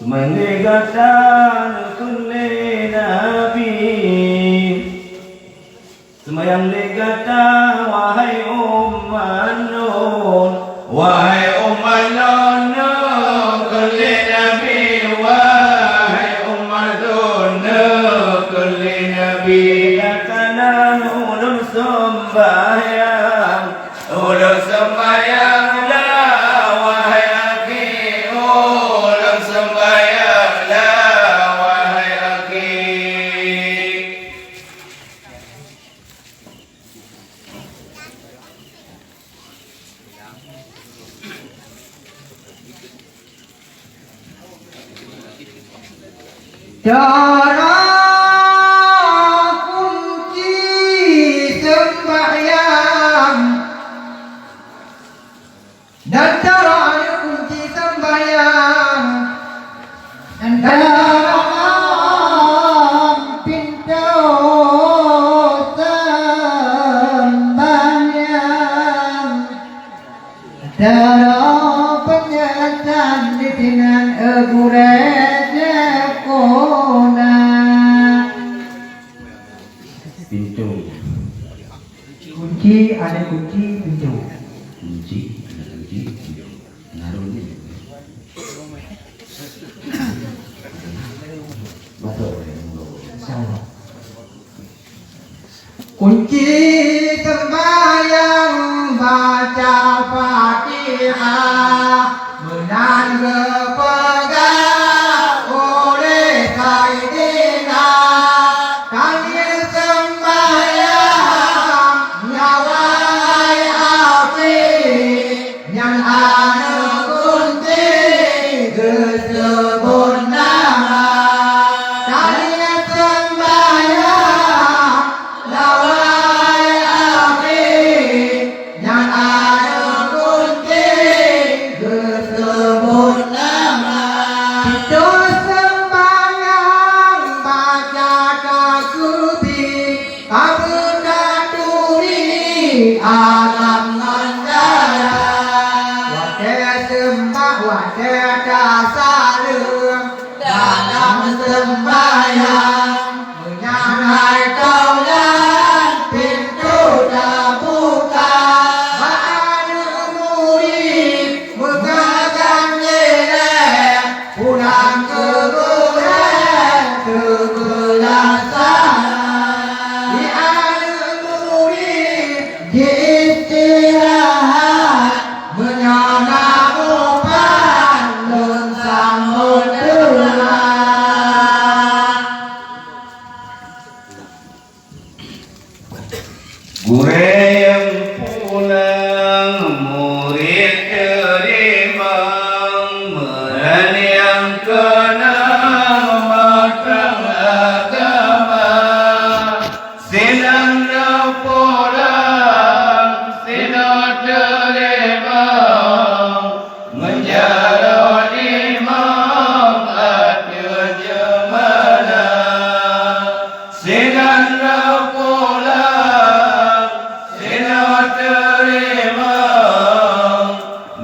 Menegatan kulli nabi Semayang legata wahai umman nun Wahai umman nun kulli nabi Wahai umman nun kulli nabi Katanan ulun sembahyang Ulun sembahyang Cara kunci sembahyang dan cara kunci sembahyang dan dalam pintu sembahyang cara penyetan di dengan egure pintu kunci ada kunci pintu kunci naruh ni kunci sembahyang baca Fatihah menang kepegang oleh Sayyidina kalian sembahyang nyawai api yang ada kunci kesebut nama kalian sembahyang nyawai api yang ada kunci kesebut nama itu sembahyang baca takubi abunaduri alam mandara wadah sembah wadah dasarung dalam sembahyang menyangrai kaulan pintu terbuka ma'anu murid mengagang nilai pulang ke Quran kebelasan di anu murid istirahat menyana upan lonsang mudura Gure yang pulang murid terima Meran yang kena mematang agama Sinan pulang sinan terima Menjara imam ada jemana Sinan pulang sinan terima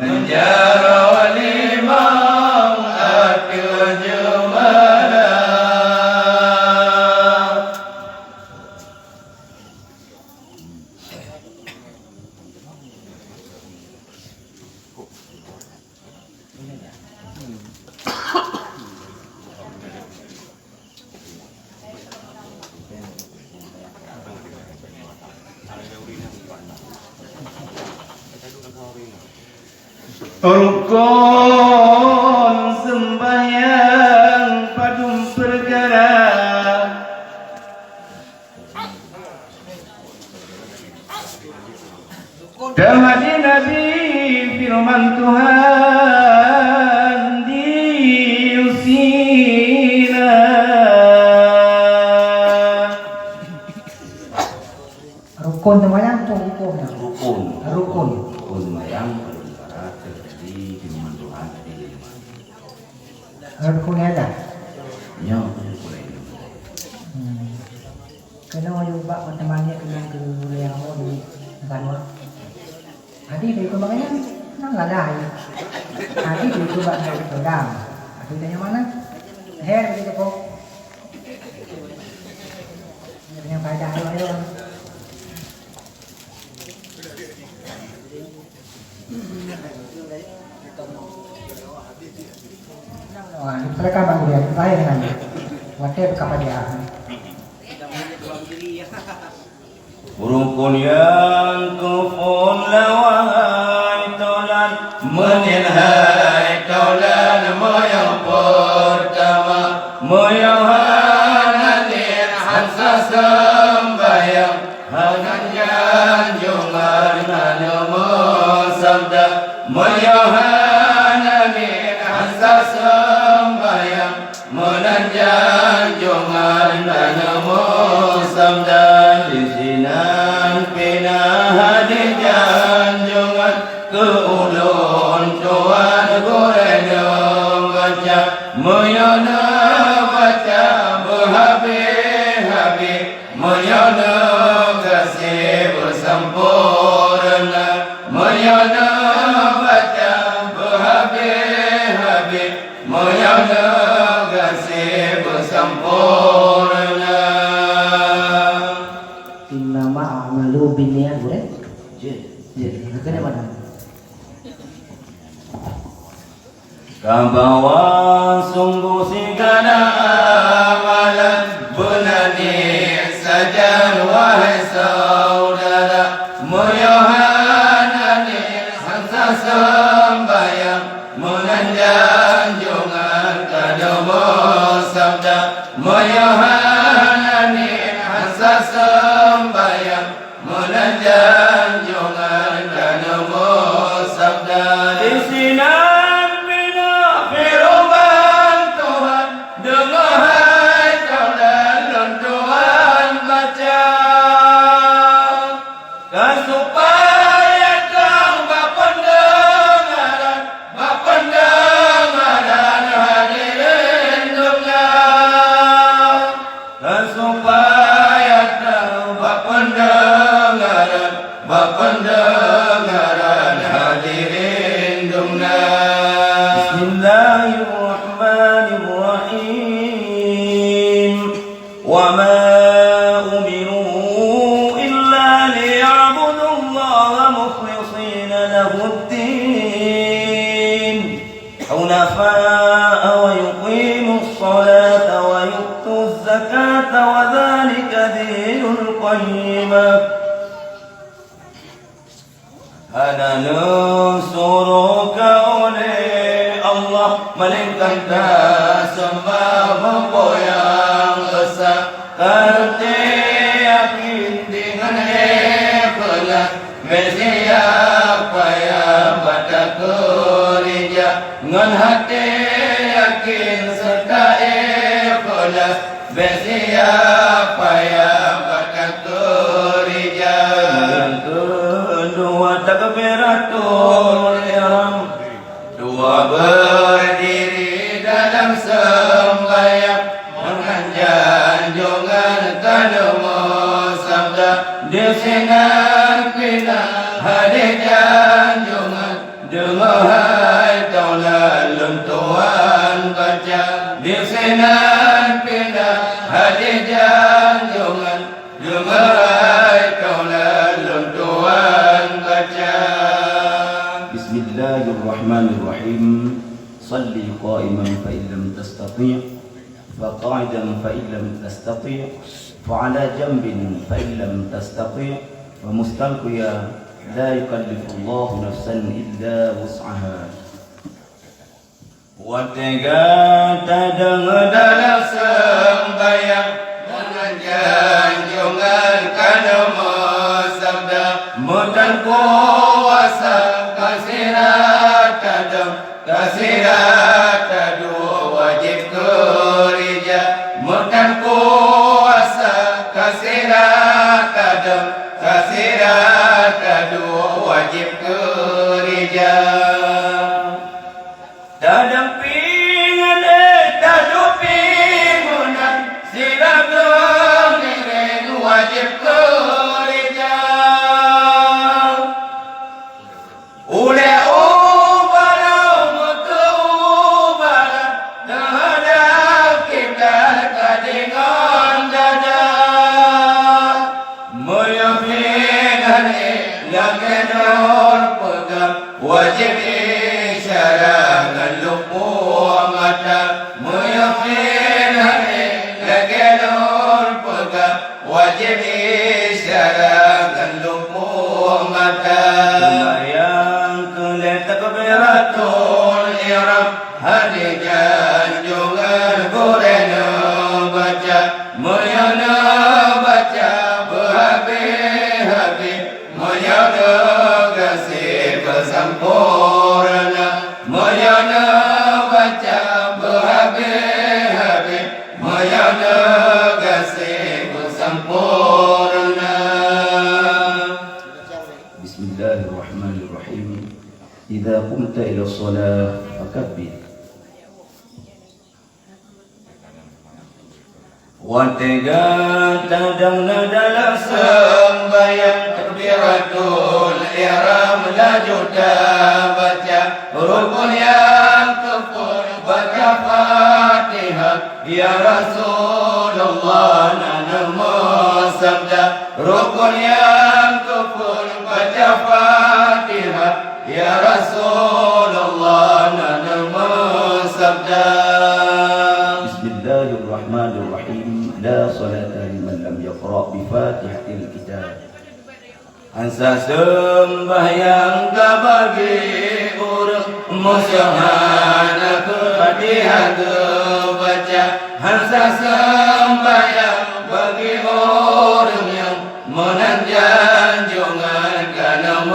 Menjara imam ada jemana Rukun sembahyang padum perkara Dahadi Nabi firman Tuhan diusina. Rukun semayang atau rukun? Rukun. Rukun. Rukun semayang perkara terjadi firman Tuhan tadi. Rukun ada. Ya, boleh. Kena juga temannya kena ke yang mau di kantor. Adi dari kemarin nang ladai. Adi dari kemarin dari pedang. Adi dari mana? Her begitu kok. Yang pada ayo. Wah, mereka bangun dia, baik dengan dia. Wadah kapan dia? Rukun yang kufun lawai tolan menilai tolan moyang pertama moyang hanadir hansa sembayang hanan jungan nanomo sabda moyang hanadir hansa sembayang menanjang jungan nanomo sabda Sinan pina hadi janjungan ke ulun tuan goreng baca moyona baca berhabis-habis moyona kasih bersempurna moyona baca berhabis-habis moyona kasih bersempurna. Nama amalu binian boleh? Ya, kena mana? Kabawa sungguh segala amalan benani saja wahai saudara moyohanani sangsa sembayang menanjang jungan kadomo sabda moyohanani sangsa sembayang menanjang jungan kadomo sabda di sinan bina firman Tuhan dengar hai kaulan Tuhan baca supaya kau bapendengaran hadirin dengar supaya kau bapendengaran hadirin dengar. Bismillahirrahmanirrahim. Wa ma umiru illa liya'budu Allah mukhlishina lahu-d-din hunafa'a wa yuqimus salata wa yu'tuz zakata wa dhalika dinul qayyimah. Ana suruhka oleh Allah melainkan tak sembah memboyang besar kerti yakin dengan ikhlas bersiapa yang pada kerja dengan hati yakin serta ikhlas bersiapa yang pada kerja dua takbiratul ihram dua berdiri dalam sembahyang menganjang jungan kadomo sabda di sinar pina hadir janjungan dengar hai taulan Tuhan baca di sinar pina hadir janjungan dengar hai taulan Tuhan baca. Bismillahirrahmanirrahim. Salli qa'iman fa in lam tastati' fa qa'idan fa in lam tastati' fa 'ala janbin fa in lam tastati' wa mustalqiya la yukallifullahu nafsan illa wus'aha. Wa tadang dalam sembahyang menanjang jungan kadomo sabda mudan Mutan kuasa kasirat kadam kasirat kadu wajib kerja dadang pingan tadu pingunan sirat miring wajib kerja ule wajib isyarat lupu mata muyafin hari lagelur pegang wajib isyarat lupu mata sembahyang kele takbiratul ihram hari janjungan gorena baca muyana baca berhabis-habis muyana sempurna mayana baca berhabis-habis mayana kasih sempurna. Bismillahirrahmanirrahim. Idza qumta ila shalah fakabbir. Wa tadangna dalam sembahyang takbiratul ihram laju baca rukun yang kepul baca Fatihah ya Rasulullah nanamu sabda rukun yang kepul baca Fatihah ya Rasulullah nanamu sabda. Bismillahirrahmanirrahim. La salata liman lam yaqra bi Fatihatil kitab. Hansa sembahyang ka bagi urang musyahana Fatihah baca hansa sembahyang bagi orang yang menanjang jungan kana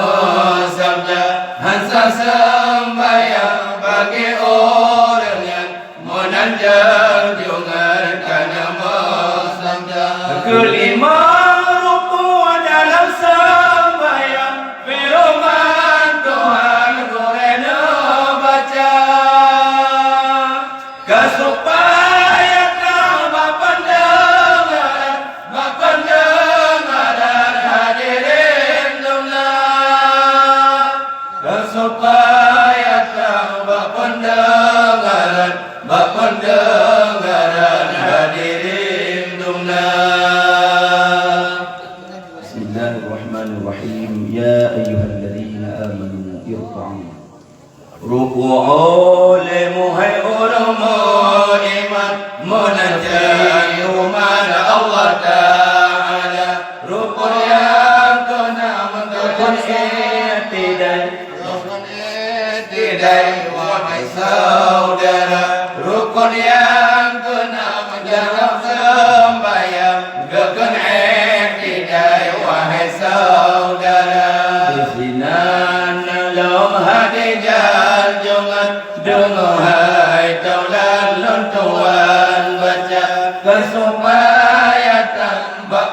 sabda hansa sembahyang bagi orang yang menanjang jungan kana sabda kelima rukun dalam sembahyang firman Tuhan gorena baca supaya pendengaran hadirin dumlah supaya pendengaran hadirin dumlah. Bismillahirrahmanirrahim. Ya ayyuhalladzina amanu irfa'u ruku'u limuhai urumu iman munajat uman Allah Ta'ala rukun yang keenam rukun itidai wahai saudara rukun yang keenam dalam sembahyang rukun itidai wahai saudara isinan lam hadijan jungan dengai taulan luntuan baca supaya tambah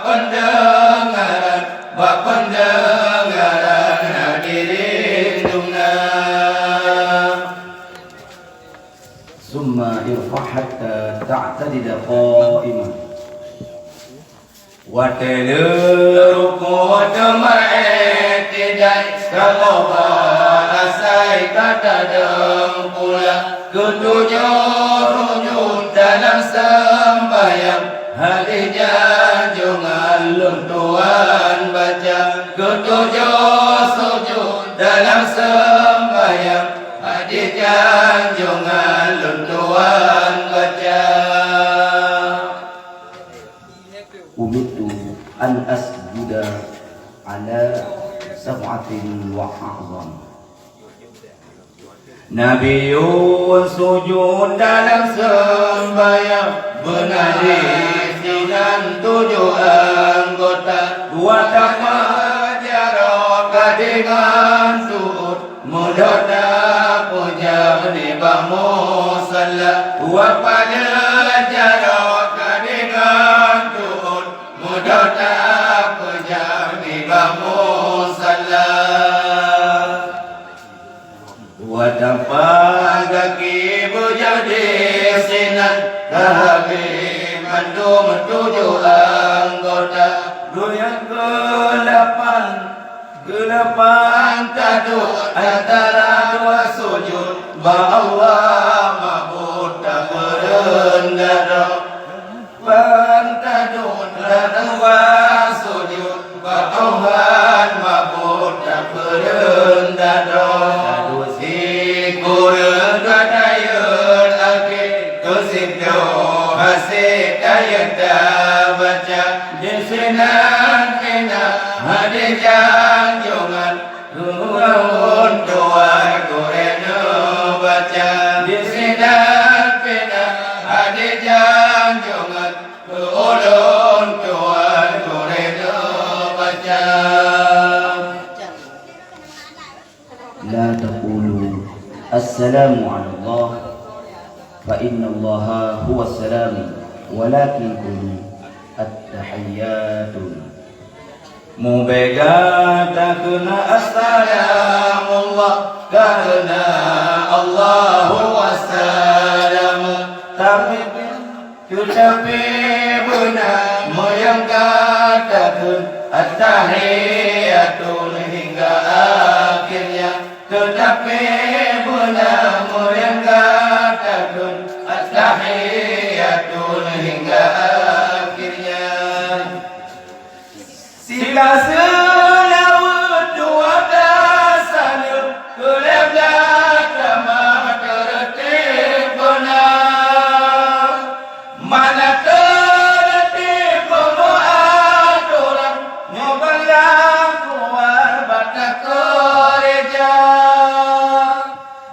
pendengaran hadirin dumna. Summa irfa' hatta ta'tadida qa'iman wa ruku wa tamai tidak sakoba asai kata dengkula ketujuh rujud dalam sembahyang hati janjungan luntuan baca ketujuh sujud dalam sembahyang hati janjungan luntuan baca. Umitu an asjuda ala sab'atin wa a'zam. Nabiun sujud dalam sembahyang bernadi sinan 7 anggota 2 tamat jarak dengan sujud mudada puja di musalla wa pada jarak tujuh anggota. Yang ke-8 Taduk antara dua sujud, Allah ma'bud tak berendah. Taduk antara dua sujud, Tuhan ma'bud tak berendah. Taduk sikur gadayun akhir, kusibdo hasil daya dah baca. Desinan kena hadir janjungan, Tuhun doa korena baca. Desinan kena hadir janjungan, Tuhun doa korena baca. لا تقولوا السلام على الله فإن الله هو السلام ولكن قولوا التحيات. Mubega tak kena assalamullah karena Allahu wassalam. Tapi benar moyang katakan at-tahiyatun hingga akhirnya. Tetapi benar moyang katakan at-tahiyatun hingga akhirnya. Sila selawat dua dasanya keleblah kama tertib benar. Mana tertib aturan nyobalah keluar batas gereja.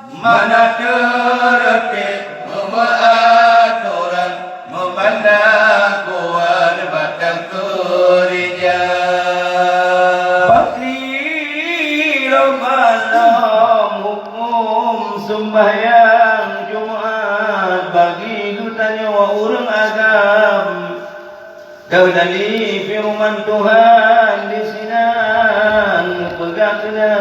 Mana tertib aturan nyobalah keluar batas gereja. Malam hukum sembahyang Jumat bagi gutanya wa urang agam. Kaudali firman Tuhan di sinan pegakna